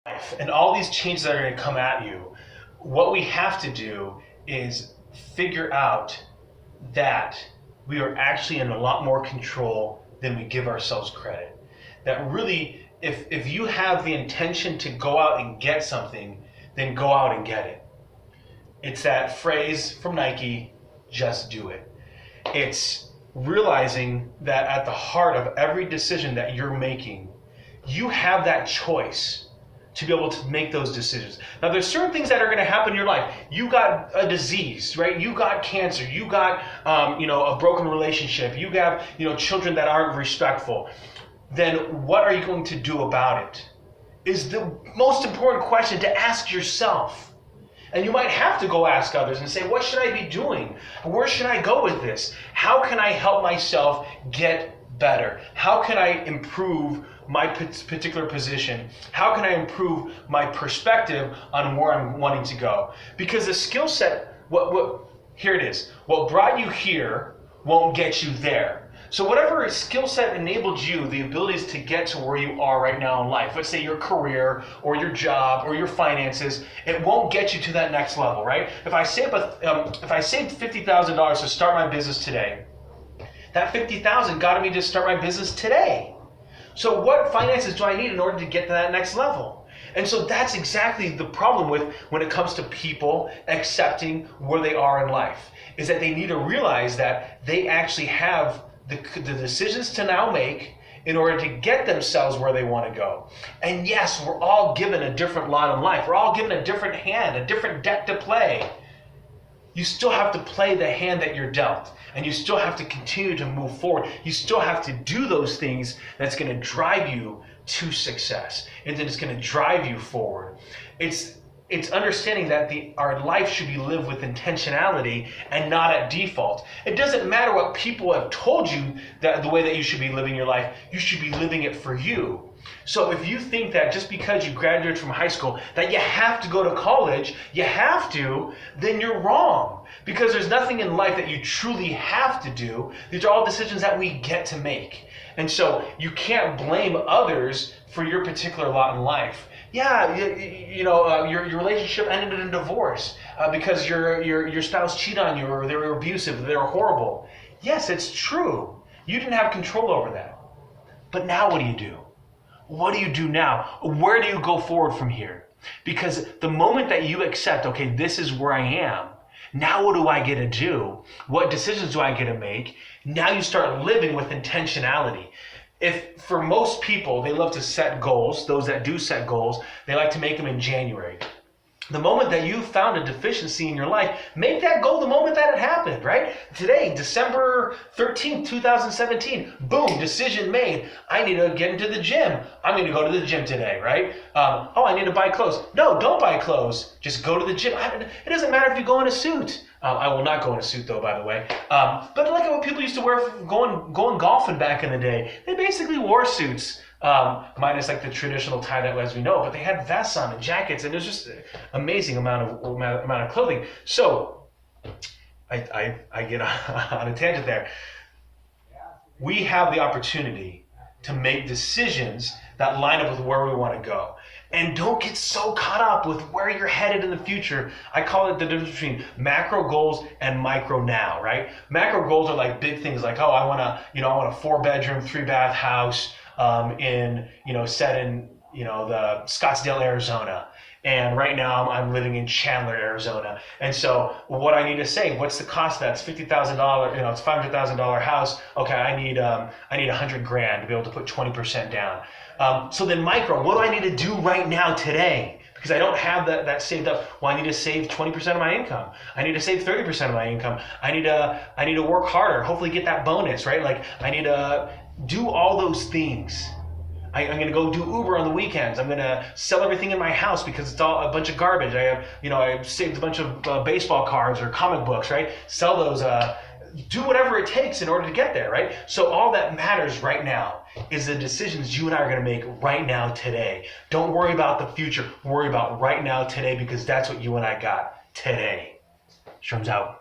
life and all these changes that are going to come at you, what we have to do is figure out that we are actually in a lot more control than we give ourselves credit. That really, if you have the intention to go out and get something, then go out and get it. It's that phrase from Nike, just do it. It's realizing that at the heart of every decision that you're making, you have that choice to be able to make those decisions. Now, there's certain things that are going to happen in your life. You got a disease, right? You got cancer. You got, a broken relationship. You have, children that aren't respectful. Then what are you going to do about it? Is the most important question to ask yourself. And you might have to go ask others and say, what should I be doing? Where should I go with this? How can I help myself get better? How can I improve my particular position? How can I improve my perspective on where I'm wanting to go? Because the skill set, here it is. What brought you here won't get you there. So whatever skill set enabled you, the abilities to get to where you are right now in life, let's say your career or your job or your finances, it won't get you to that next level, right? If I saved $50,000 to start my business today, that $50,000 got me to start my business today. So what finances do I need in order to get to that next level? And so that's exactly the problem with when it comes to people accepting where they are in life, is that they need to realize that they actually have the decisions to now make in order to get themselves where they want to go. And yes, we're all given a different lot in life. We're all given a different hand, a different deck to play. You still have to play the hand that you're dealt, and you still have to continue to move forward. You still have to do those things that's going to drive you to success, and then it's going to drive you forward. It's understanding that our life should be lived with intentionality and not at default. It doesn't matter what people have told you that the way that you should be living your life, you should be living it for you. So if you think that just because you graduated from high school that you have to go to college, then you're wrong. Because there's nothing in life that you truly have to do. These are all decisions that we get to make. And so you can't blame others for your particular lot in life. Yeah, your relationship ended in a divorce because your spouse cheated on you, or they were abusive, they were horrible. Yes, it's true. You didn't have control over that. But now what do you do? What do you do now? Where do you go forward from here? Because the moment that you accept, okay, this is where I am, now what do I get to do? What decisions do I get to make? Now you start living with intentionality. If for most people, they love to set goals, those that do set goals, they like to make them in January. The moment that you found a deficiency in your life, make that goal the moment that it happened, right? Today, December 13th, 2017, boom, decision made. I need to get into the gym. I'm going to go to the gym today, right? I need to buy clothes. No, don't buy clothes. Just go to the gym. It doesn't matter if you go in a suit. I will not go in a suit though, by the way. But look at what people used to wear going golfing back in the day. They basically wore suits. Minus like the traditional tie that as we know, but they had vests on and jackets, and it was just an amazing amount of clothing. So I get on a tangent there. We have the opportunity to make decisions that line up with where we want to go. And don't get so caught up with where you're headed in the future. I call it the difference between macro goals and micro now, right? Macro goals are like big things like, I want a 4-bedroom, 3-bath house set in the Scottsdale, Arizona. And right now I'm living in Chandler, Arizona. And so what I need to save, what's the cost of that? It's $50,000, it's $500,000 house. Okay, I need $100,000 to be able to put 20% down. So then micro, what do I need to do right now today? Because I don't have that saved up. Well, I need to save 20% of my income. I need to save 30% of my income. I need to work harder, hopefully get that bonus, right? Like I need to do all those things. I'm going to go do Uber on the weekends. I'm going to sell everything in my house because it's all a bunch of garbage. I saved a bunch of baseball cards or comic books, right? Sell those, do whatever it takes in order to get there, right? So all that matters right now is the decisions you and I are going to make right now today. Don't worry about the future. Worry about right now today, because that's what you and I got today. Sherm's out.